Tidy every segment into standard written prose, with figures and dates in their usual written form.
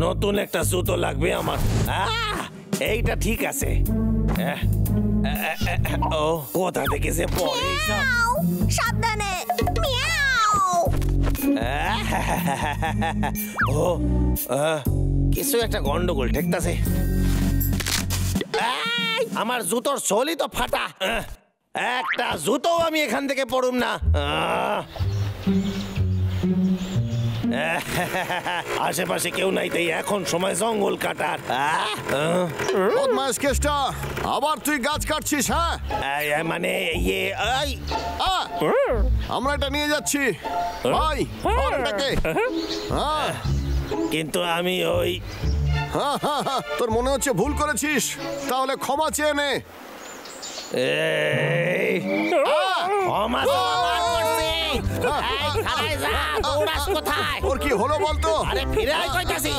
নতুন একটা জুতো লাগবে আমার। এইটা ঠিক আছে। ও কোথা থেকে যে পড়ে সাবধানে। ও কিছু একটা গন্ডগোল ঠেকতাছে। আমার জুতোর সোলই তো ফাটা। একটা জুতো আমি এখান থেকে পড়ুম না। আশেপাশে কেউ নাই, তাই এখন সময় জঙ্গল কাটার। বদমাশ কেষ্টা, আবার তুই গাছ কাটছিস? হ্যাঁ মানে আমরা এটা নিয়ে যাচ্ছি ভাই, এটাকে। কিন্তু আমি ওই তোর মনে হচ্ছে ভুল করেছিস, তাহলে ক্ষমা চেয়ে নে। ওর কি হলো বলতো? আরে ফিরে আয় কইতাছি।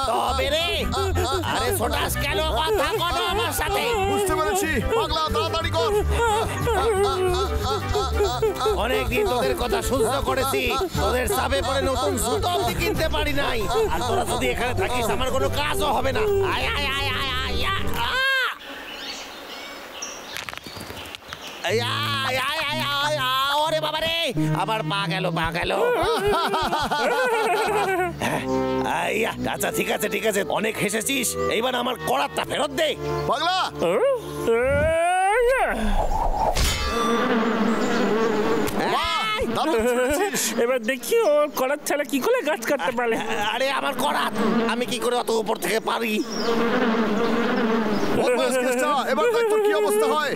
তবে রে, আরে ছোটাস কেন? কথা বলো আমার সাথে। বুঝতে পেরেছি পাগলা, তাড়াতাড়ি কর। অনেকদিন তোদের কথা সহ্য করেছি, তোদের চাপে পড়ে নতুন জুতো অবধি কিনতে পারি নাই। আর তোরা যদি এখানে থাকিস আমার কোনো কাজও হবে না। আয় আয় আয় আয় আয়। ওরে বাবা রে, আবার পা গেল পা গেল। আচ্ছা ঠিক আছে ঠিক আছে, অনেক হেসেছিস, এইবার আমার করাতটা ফেরত দে পাগলা। এবার দেখি ওর করাত ছাড়া কি করে গাছ কাটতে পারে। আরে আমার করাত, আমি কি করে অত উপর থেকে পারি? এবার দেখ তোর কি অবস্থা হয়।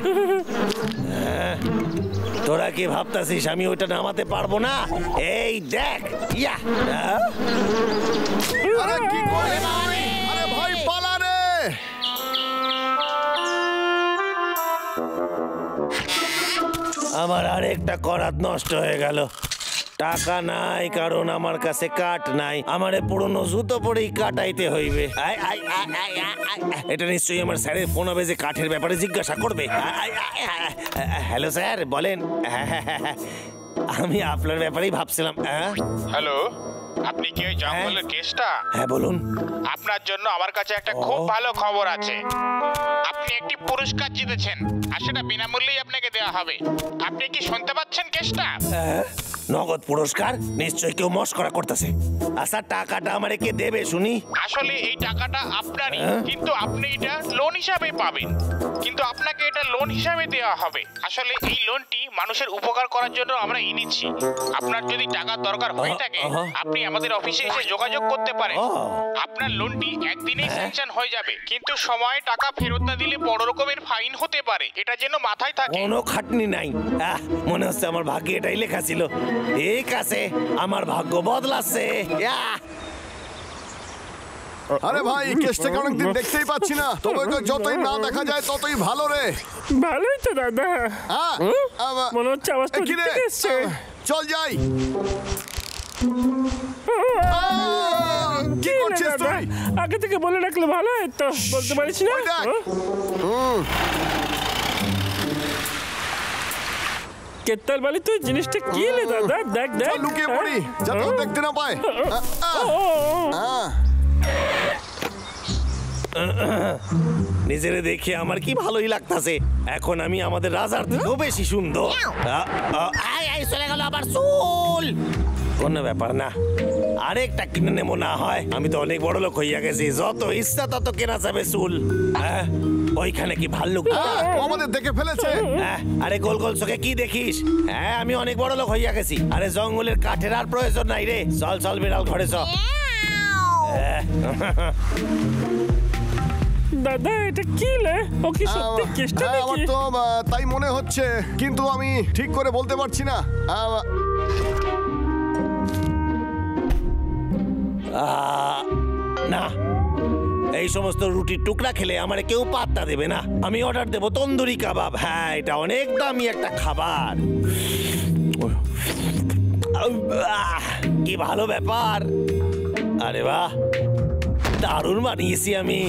তোরা কি ভাবতাছিস আমি ওইটা নামাতে পারবো না? এই দেখ। ইয়া আরে কি করে? আরে ভাই পালা রে। আমার আরেকটা করাত নষ্ট হয়ে গেল। টাকা নাই, কারণ আমার কাছে কাঠ নাই। আমারে পুরনো জুতো পরেই কাটাইতে হইবে। এটা নিশ্চয়ই আমার স্যারের ফোন হবে যে কাঠের ব্যাপারে জিজ্ঞাসা করবে। হ্যালো স্যার, বলেন। আমি আপনার ব্যাপারেই ভাবছিলাম। হ্যালো, আপনি কি ওই জঙ্গলের কেসটা? হ্যাঁ বলুন। আপনার জন্য আমার কাছে একটা খুব ভালো খবর আছে। আপনি একটি পুরস্কার জিতেছেন, আর সেটা বিনামূল্যেই আপনাকে দেওয়া হবে। আপনি কি শুনতে পাচ্ছেন কেসটা? নগদ পুরস্কার? নিশ্চয়ই কেউ মস্করা করতেছে। আচ্ছা টাকাটা আমারে কে দেবে শুনি? আসলে এই টাকাটা আপনারই, কিন্তু আপনি এটা লোন হিসাবে পাবেন। কিন্তু আপনাকে এটা লোন হিসাবে দেওয়া হবে। আসলে এই লোনটি মানুষের উপকার করার জন্য আমরা এনেছি। আপনার যদি টাকার দরকার হয়ে থাকে, আপনি আমাদের অফিসে এসে যোগাযোগ করতে পারেন। আপনার লোনটি একদিনেই স্যাংশন হয়ে যাবে, কিন্তু সময়ে টাকা ফেরত না দিলে বড় রকমের ফাইন হতে পারে। এটা যেন মাথায় থাকে। কোনো খাটনি নাই। মনে হচ্ছে আমার ভাগ্যে এটাই লেখা ছিল। ঠিক আছে, আমার ভাগ্য বদলাচ্ছে। আরে ভাই, কেসটাকে অনেকদিন দেখতেই পাচ্ছি না, তবে যতই না দেখা যায় ততই ভালো রে। ভালোই তো দাদা। মনে হচ্ছে আওয়াজ তো ঠিক এসছে। চল যাই। কি করছিস তুই? আগে থেকে বলে রাখলে ভালো হয় তো, বলতে পারিস না? কেতাল বালি তুই জিনিসটা কি রে দাদা? দেখ দেখ, লুকিয়ে পড়ি যাতে ও দেখতে না পায়। নিজেরে দেখে আমার কি ভালোই লাগতাছে। এখন আমি আমাদের রাজার থেকেও বেশি সুন্দর। চলে গেল আবার চুল। কোনো ব্যাপার না, আরেকটা কিনে নেবো না হয়। আমি তো অনেক বড় লোক হইয়া গেছি, যত ইচ্ছা তত কেনা যাবে চুল। ওইখানে কি ভাল্লুক আমাদের দেখে ফেলেছে? আরে গোল গোল চোখে কি দেখিস? হ্যাঁ, আমি অনেক বড় লোক হইয়া গেছি। আরে জঙ্গলের কাঠের আর প্রয়োজন নাই রে। চল চল বিড়াল, ঘরে চল। দাদা এটা কি লে? ও কি সত্যি কেসটা নাকি? আমার তো তাই মনে হচ্ছে, কিন্তু আমি ঠিক করে বলতে পারছি না। না, এই সমস্ত রুটির টুকরা খেলে আমার কেউ পাত্তা দেবে না। আমি অর্ডার দেবো তন্দুরি কাবাব। হ্যাঁ, এটা অনেক দামি একটা খাবার। কি ভালো ব্যাপার। আরে বাহ, দারুণ বানিয়েছি আমি।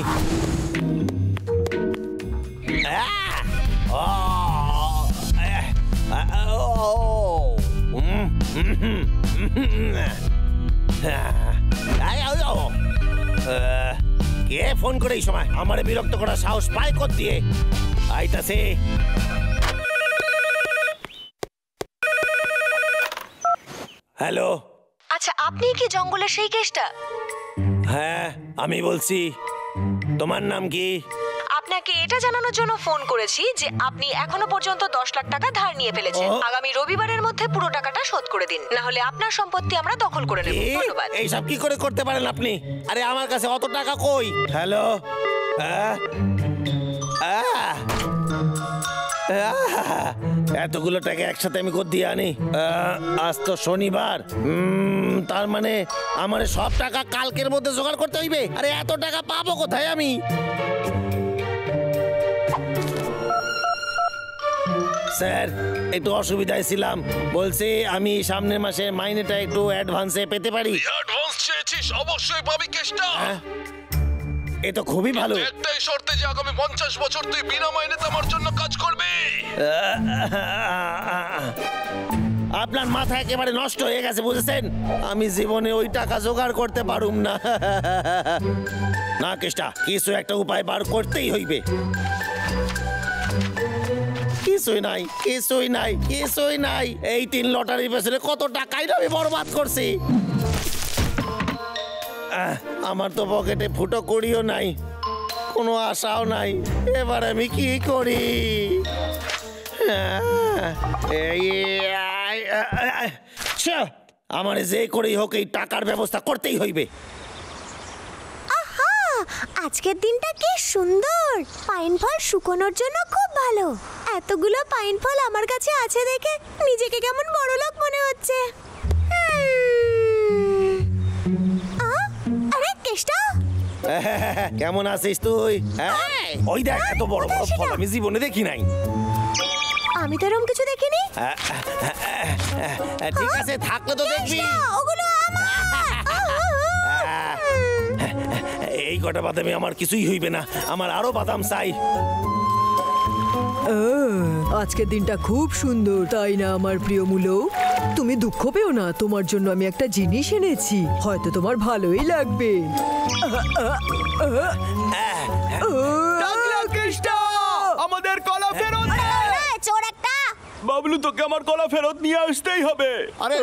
কে ফোন করে এই সময় আমারে বিরক্ত করা সাহস পায় কর দিয়ে আইতাছে। হ্যালো, আচ্ছা আপনি কি জঙ্গলের সেই কেসটা? হ্যাঁ আমি বলছি। তোমার নাম কি? আপনাকে এটা জানানোর জন্য ফোন করেছি যে আপনি এখনো পর্যন্ত 10 লাখ টাকা ধার নিয়ে ফেলেছেন। আগামী রবিবারের মধ্যে পুরো টাকাটা শোধ করে দিন, না হলে আপনার সম্পত্তি আমরা দখল করে নেব। ধন্যবাদ। এইসব কি করে করতে পারেন আপনি? আরে আমার কাছে অত টাকা কই? হ্যালো, এতগুলো টাকা একসাথে আমি কোথা দিয়ে আনি? আজ তো শনিবার, তার মানে আমার সব টাকা কালকের মধ্যে জোগাড় করতে হইবে। আরে এত টাকা পাবো কোথায় আমি? স্যার একটু অসুবিধায় ছিলাম, বলছি আমি সামনের মাসে মাইনেটা একটু অ্যাডভান্সে পেতে পারি। অ্যাডভান্স চেয়েছিস? অবশ্যই পাবি কেসটা। এ তো খুবই ভালো। একটাই শর্তে যে আগামী 50 বছর তুই বিনা মাইনেতে আমার জন্য কাজ করবি। আপনার মাথা একেবারে নষ্ট হয়ে গেছে বুঝেছেন? আমি জীবনে ওই টাকা জোগাড় করতে পারুম না। না কেষ্টা, কিছু একটা উপায় বার করতেই হইবে। কিছুই নাই, কিছুই নাই, কিছুই নাই। এই 3 লটারির পেছনে কত টাকাই আমি বরবাদ করছি। আমার তো পকেটে ফুটো করিও নাই, কোনো আশাও নাই। এবার আমি কি করি? আমার যে করেই হোক এই টাকার ব্যবস্থা করতেই হইবে। আজকের দিনটা কি সুন্দর! পাইন ফল শুকোনোর জন্য খুব ভালো। এতগুলো পাইন ফল আমার কাছে আছে দেখে নিজেকে কেমন বড়লোক মনে হচ্ছে। আরে কেষ্টা, কেমন আছিস তুই? ওই দেখ, এত বড় বড় ফল আমি জীবনে দেখি নাই। আমি তো এরকম কিছু দেখিনি। ঠিক আছে, থাকলে তো দেখবি। ওগুলো এই কটা বাদামে আমার কিছুই হইবে না, আমার আরো বাদাম চাই। আজকের দিনটা খুব সুন্দর, তাই না আমার প্রিয় মুলো? তুমি দুঃখ পেও না, তোমার জন্য আমি একটা জিনিস এনেছি, হয়তো তোমার ভালোই লাগবে। আমাদের কলা ফেরত দে। চোর একটা! বাবলু, তোকে আমার কলা ফেরত নিয়ে আসতেই হবে। আরে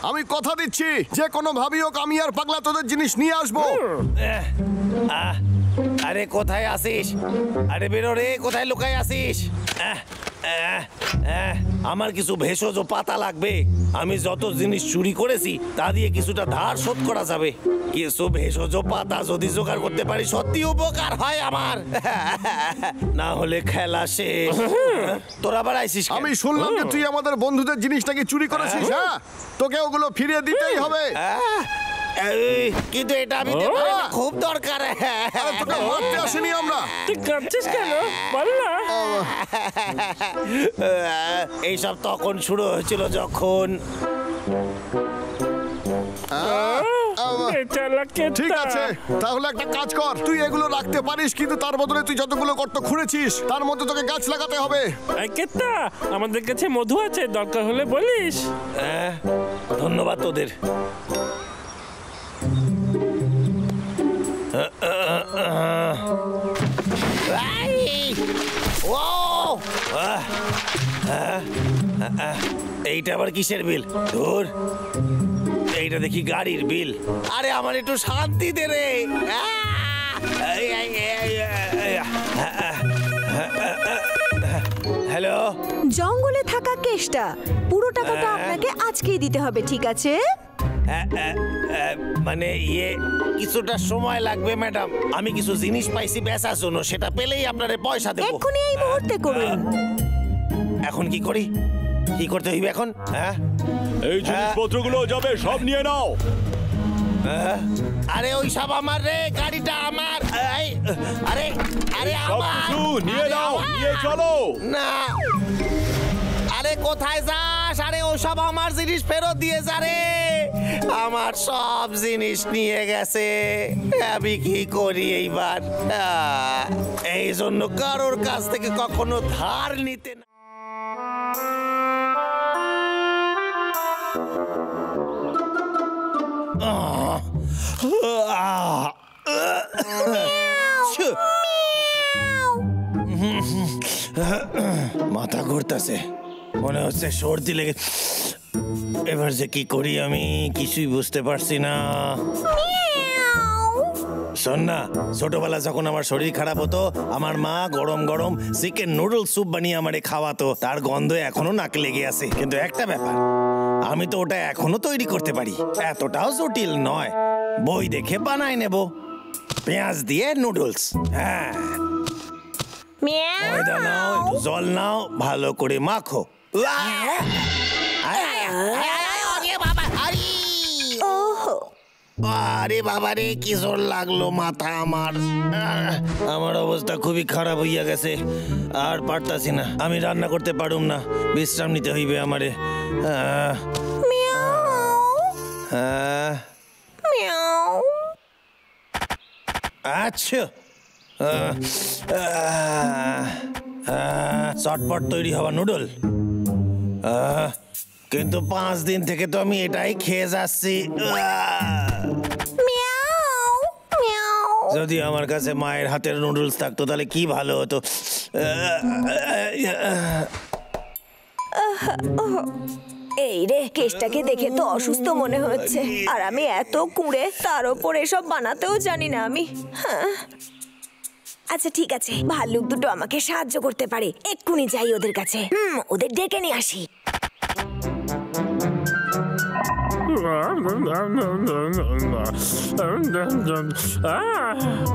আমি কথা দিচ্ছি, যে কোনো ভাবি হোক আমি আর পাগলা তোদের জিনিস নিয়ে আসবো। আরে কোথায় আসিস? আরে বেরো রে, কোথায় লুকাই আসিস? আমার কিছু ভেষজ পাতা লাগবে। আমি যত জিনিস চুরি করেছি তা দিয়ে কিছুটা ধার শোধ করা যাবে। কিছু ভেষজ পাতা যদি জোগাড় করতে পারি সত্যি উপকার হয় আমার। না হলে খেলা শেষ। তোরা আবার আইসিস? আমি শুনলাম যে তুই আমাদের বন্ধুদের জিনিস নাকি চুরি করেছিস। হ্যাঁ, তোকে ওগুলো ফিরিয়ে দিতেই হবে। কিন্তু এটা আমি খুব দরকার। তোকে মারতে আসিনি আমরা। তুই কাঁদছিস কেন বল না? এইসব তখন শুরু হয়েছিল যখন ঠিক আছে, তাহলে একটা কাজ কর, তুই এগুলো রাখতে পারিস, কিন্তু তার বদলে তুই যতগুলো গর্ত খুঁড়েছিস তার মধ্যে তোকে গাছ লাগাতে হবে। কেতা, আমাদের কাছে মধু আছে, দরকার হলে বলিস। ধন্যবাদ তোদের। এইটা আবার কিসের বিল? ধুর, এইটা দেখি গাড়ির বিল। আরে আমার একটু শান্তি দে রে। হ্যালো, জঙ্গলে থাকা কেষ্টা, পুরো টাকাটা আপনাকে আজকেই দিতে হবে, ঠিক আছে? মানে কিছুটা সময় লাগবে ম্যাডাম। আমি কিছু জিনিস পাইছি বেচার জন্য, সেটা পেলেই আপনারে পয়সা দেব। এক্ষুনি এই মুহূর্তে করুন। এখন কি করি? কি করতে হইবে এখন? এই জিনিসপত্রগুলো যাবে, সব নিয়ে নাও। আরে ওই সব আমার রে, গাড়িটা আমার। আরে আরে আমার, নিয়ে নাও, নিয়ে চলো। না, আরে কোথায় যাস? আরে ওসব আমার জিনিস ফেরত দিয়ে যা রে। আমার সব জিনিস নিয়ে গেছে, আমি কি করি এইবার? এই জন্য কারোর কাছ থেকে কখনো ধার নিতে না। মাথা ঘুরতেছে, মনে হচ্ছে সর্দি লেগে। এবার যে কি করি আমি কিছুই বুঝতে পারছি না। শোন না, ছোটবেলা যখন আমার শরীর খারাপ হতো আমার মা গরম গরম চিকেন নুডল স্যুপ বানিয়ে আমারে খাওয়াতো, তার গন্ধ এখনো নাকে লেগে আছে। কিন্তু একটা ব্যাপার, আমি তো ওটা এখনো তৈরি করতে পারি, এতটাও জটিল নয়। বই দেখে বানাই নেব, পেঁয়াজ দিয়ে নুডলস। হ্যাঁ, ময়দা নাও, একটু জল নাও, ভালো করে মাখো। আরে বাবা রে, কি জোর লাগলো মাথা আমার। আমার অবস্থা খুবই খারাপ হইয়া গেছে, আর পারতাছি না। আমি রান্না করতে পারুম না, বিশ্রাম নিতে হইবে আমারে। আচ্ছা, চটপট তৈরি হওয়া নুডল। কিন্তু 5 দিন থেকে তো আমি এটাই খেয়ে যাচ্ছি। যদি আমার কাছে মায়ের হাতের নুডলস থাকতো তাহলে কি ভালো হতো। এই রে, কেসটাকে দেখে তো অসুস্থ মনে হচ্ছে, আর আমি এত কুঁড়ে, তার ওপর এসব বানাতেও জানি না আমি। আচ্ছা ঠিক আছে, ভাল্লুক দুটো আমাকে সাহায্য করতে পারে, এক্ষুনি যাই ওদের কাছে। ওদের ডেকে নিয়ে আসি।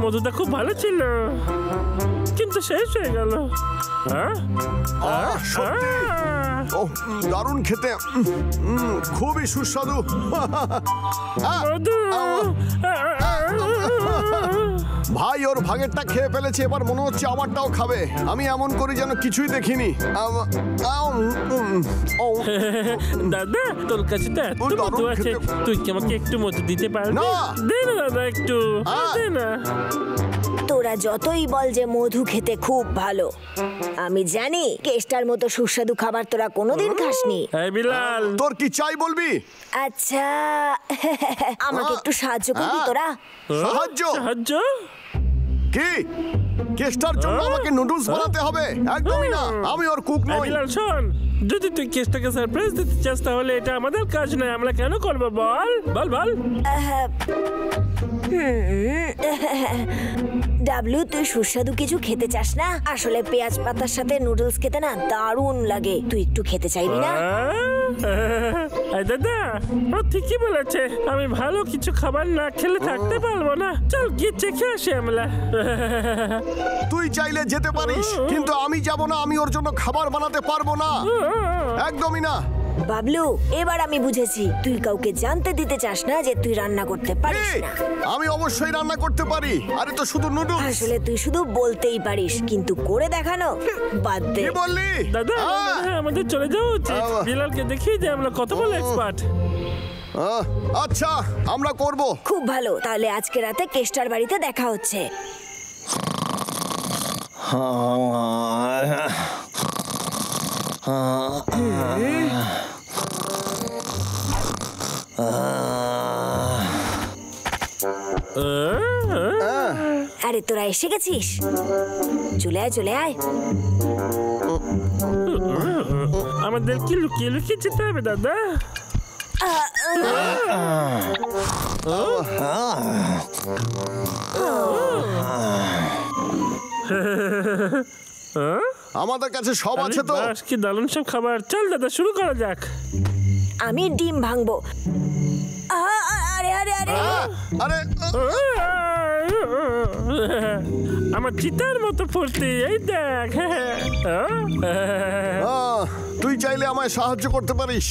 মধুটা খুব ভালো ছিল, কিন্তু শেষ হয়ে গেল। দারুণ খেতে, খুবই সুস্বাদু। ভাই ওর ভাগেরটা খেয়ে ফেলেছে, এবার মনে হচ্ছে আমারটাও খাবে। আমি এমন করি যেন কিছুই দেখিনি। দাদা, তোর কাছে তো এত মধু আছে, তুই কি আমাকে একটু মধু দিতে পারবি? দে না দাদা, একটু দে না। তোরা যতই বল যে মধু খেতে খুব ভালো, আমি জানি কেষ্টার মতো সুস্বাদু খাবার তোরা কোনোদিন খাসনি। এই বিলাল, তোর কি চাই বলবি? আচ্ছা, আমাকে একটু সাহায্য করবি তোরা? সাহায্য? সাহায্য কি? কেষ্টার জন্য আমাকে নুডলস বানাতে হবে? একদমই না, আমি ওর কুক নই। বিলাল শোন, যদি তুই কেসটাকে সারপ্রাইজ দিতে চাস তাহলে এটা আমাদের কাজ নয়, আমরা কেন করবো বল? বল বল। ডাবলু, তুই সুস্বাদু কিছু খেতে চাস না? আসলে পেঁয়াজ পাতার সাথে নুডলস খেতে না দারুণ লাগে, তুই একটু খেতে চাইবি না? দাদা, ও ঠিকই বলেছে, আমি ভালো কিছু খাবার না খেলে থাকতে পারবো না। চল গিয়ে চেখে আসি আমরা। তুই চাইলে যেতে পারিস, কিন্তু আমি যাব না। আমি ওর জন্য খাবার বানাতে পারবো না, একদমই না। বাবলু, এবার আমি বুঝেছি, তুই কাউকে জানতে দিতে চাস না যে তুই রান্না করতে পারিস না। আমি অবশ্যই রান্না করতে পারি, আরে তো শুধু নুডলস। আসলে তুই শুধু বলতেই পারিস, কিন্তু করে দেখানো বাদ দে। কি বললি? দাদা, আমাদের চলে যাওয়া উচিত। বিলালকে দেখিয়ে যে আমরা কত বড় এক্সপার্ট। আচ্ছা, আমরা করব। খুব ভালো, তাহলে আজকে রাতে কেষ্টার বাড়িতে দেখা হচ্ছে। আরে তোরা এসে গেছিস, চলে আয় চলে আয়। আমাদের কি লুকিয়ে লুকিয়ে যেতে হবে দাদা? আমাদের কাছে সব আছে তো। কি দারুণ সব খাবার। চল দাদা, শুরু করা যাক। আমি ডিম ভাঙবো। আরে আরে আরে আরে, আমার চিতার মতো ফুর্তি, এই দেখ। তুই চাইলে আমায় সাহায্য করতে পারিস।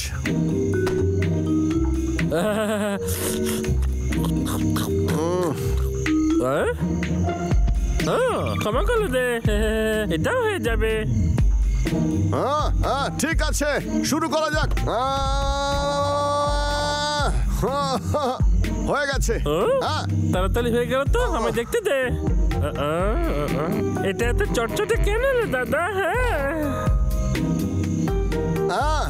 ক্ষমা করে দে, এটাও হয়ে যাবে। ঠিক আছে, শুরু করা যাক। হয়ে গেছে। তাড়াতাড়ি হয়ে গেল তো, আমায় দেখতে দে। এটা এত চটচটে কেন রে দাদা? হ্যাঁ,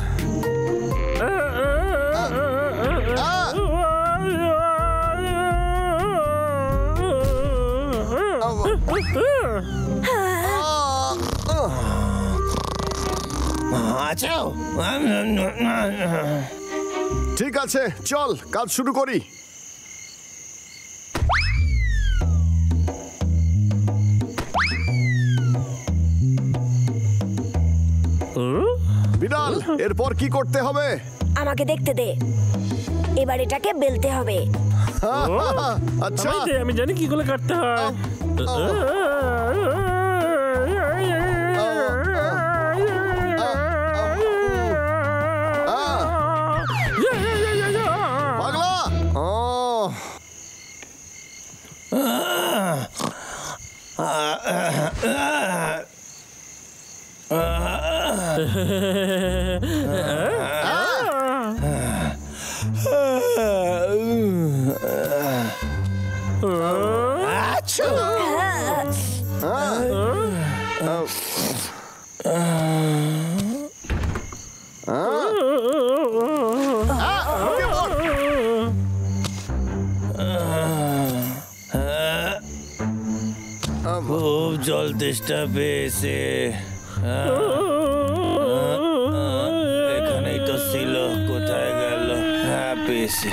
আছো? ঠিক আছে, চল কাজ শুরু করি। বিড়াল, এরপর কি করতে হবে? আমাকে দেখতে দে, এবার এটাকে বেলতে হবে। আচ্ছা, আমায় দে, আমি জানি কি করে কাটতে হয়। পাগলা। আছো? খুব জল তেষ্টা পেয়েছে। এখানেই তো ছিল, কোথায় গেল? হ্যাঁ, পেয়েছি।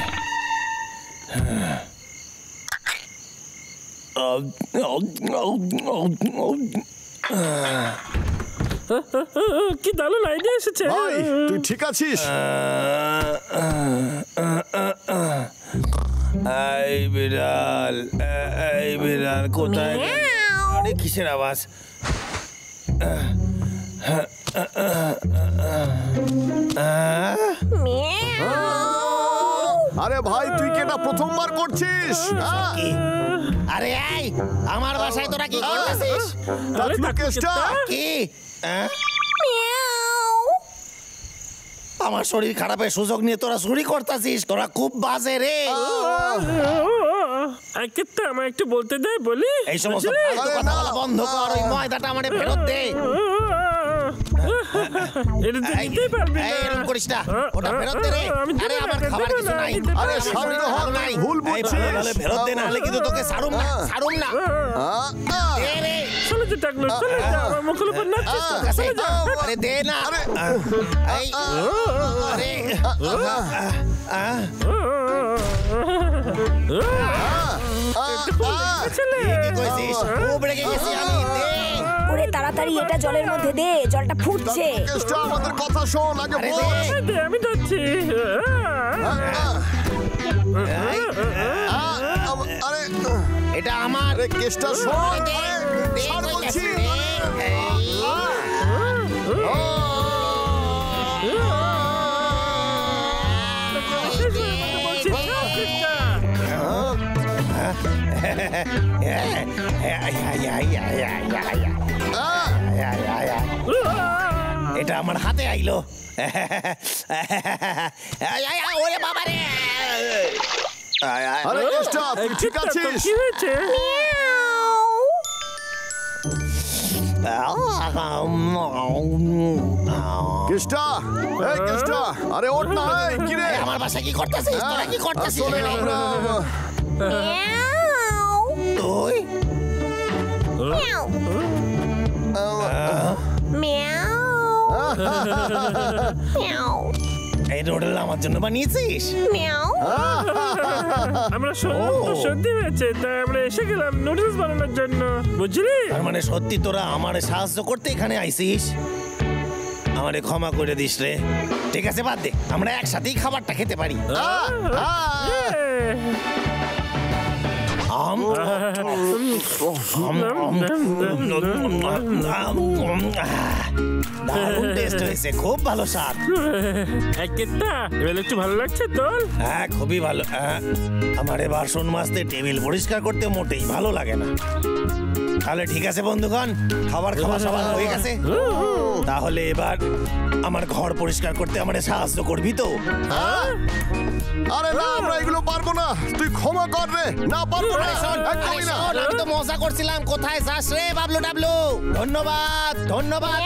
কি দারুণ আইডিয়া এসেছে। ভাই, তুই ঠিক আছিস? এই বিড়াল, এই বিড়াল কোথায় গেল? আরে কিসের আওয়াজ? আরে ভাই, তুই কি এটা প্রথমবার করছিস? কি? আরে এই, আমার বাসায় তোরা কি করতেছিস? কেষ্টা, কি? আমার শরীর খারাপের সুযোগ নিয়ে তোরা চুরি করতেছিস? তোরা খুব বাজে রে। কিন্তু আমার একটু বলতে দে, বলি। এই সমস্ত ফালতু কথা বলা বন্ধ কর, ওই ময়দাটা আমারে ফেরত দে। এটা তো নিতেই পারবি না। এই, এরকম করিস না, ওটা ফেরত দে রে। আরে আমার খাবার কিছু নাই। আরে আমার শান্ত শরীরে হ, ভালো নাই। ভুল এই, ভালো বুঝছিস। ভালো ফেরত দে, না হলে কিন্তু তোকে ছাড়ুম না, ছাড়ুম না। দে রে। চলে যে টাকলো, চলে যা, আমার মুখের উপর নাচছিস তো, কাছে। চলে যা। আরে দে না। এই, আরে ছেলে। কি কইছিস? খুব রেগে গেছি আমি। দে। ওরে তাড়াতাড়ি এটা জলের মধ্যে দে, জলটা ফুটছে। কেষ্টা, আমাদের কথা শোন, আগে আরে বল। দে। দে, আমি যাচ্ছি। এই, আরে এটা আমার। আরে কেষ্টা, শোন। দে, আরে, দে, ছাড় বলছি। দে। এই। বলছি, ছাড় চেষ্টা। এটা আমার হাতে আইলো। ওরে বাবা রে। আরে কেষ্টা, তুই ঠিক তো আছিস? কি হয়েছে? কেষ্টা, এই কেষ্টা, আরে ওঠ না। এই, কি রে? আমার বাসা কি করতেছিস? তোরা কি করতেছিস? আসলে আমরা তুই এই নোডল আমার জন্য বানিয়েছিস? আমরা শুনলাম তো সত্যি হয়েছে, তাই আমরা এসে গেলাম নুডলস বানানোর জন্য, বুঝলি? তার মানে সত্যি তোরা আমার সাহায্য করতে এখানে আইছিস? আমারে ক্ষমা করে দিস রে। ঠিক আছে, বাদ দে, আমরা একসাথেই খাবারটা খেতে পারি। দারুণ টেস্ট হয়েছে, খুব ভালো স্বাদ। কেতা এবার একটু ভালো লাগছে তোর? হ্যাঁ, খুবই ভালো। আমার এবার বাসন মাজতে, টেবিল পরিষ্কার করতে মোটেই ভালো লাগে না। তাহলে ঠিক আছে বন্ধুগণ, খাবার খাওয়া সবার হয়ে গেছে। তাহলে এবার আমার ঘর পরিষ্কার করতে আমারে সাহায্য করবি তো? আরে না, আমরা এগুলো পারবো না, তুই ক্ষমা কর রে। না, পারবো না, একদমই না। আমি তো মজা করছিলাম। কোথায় যাস রে বাবলু ডাবলু? ধন্যবাদ, ধন্যবাদ।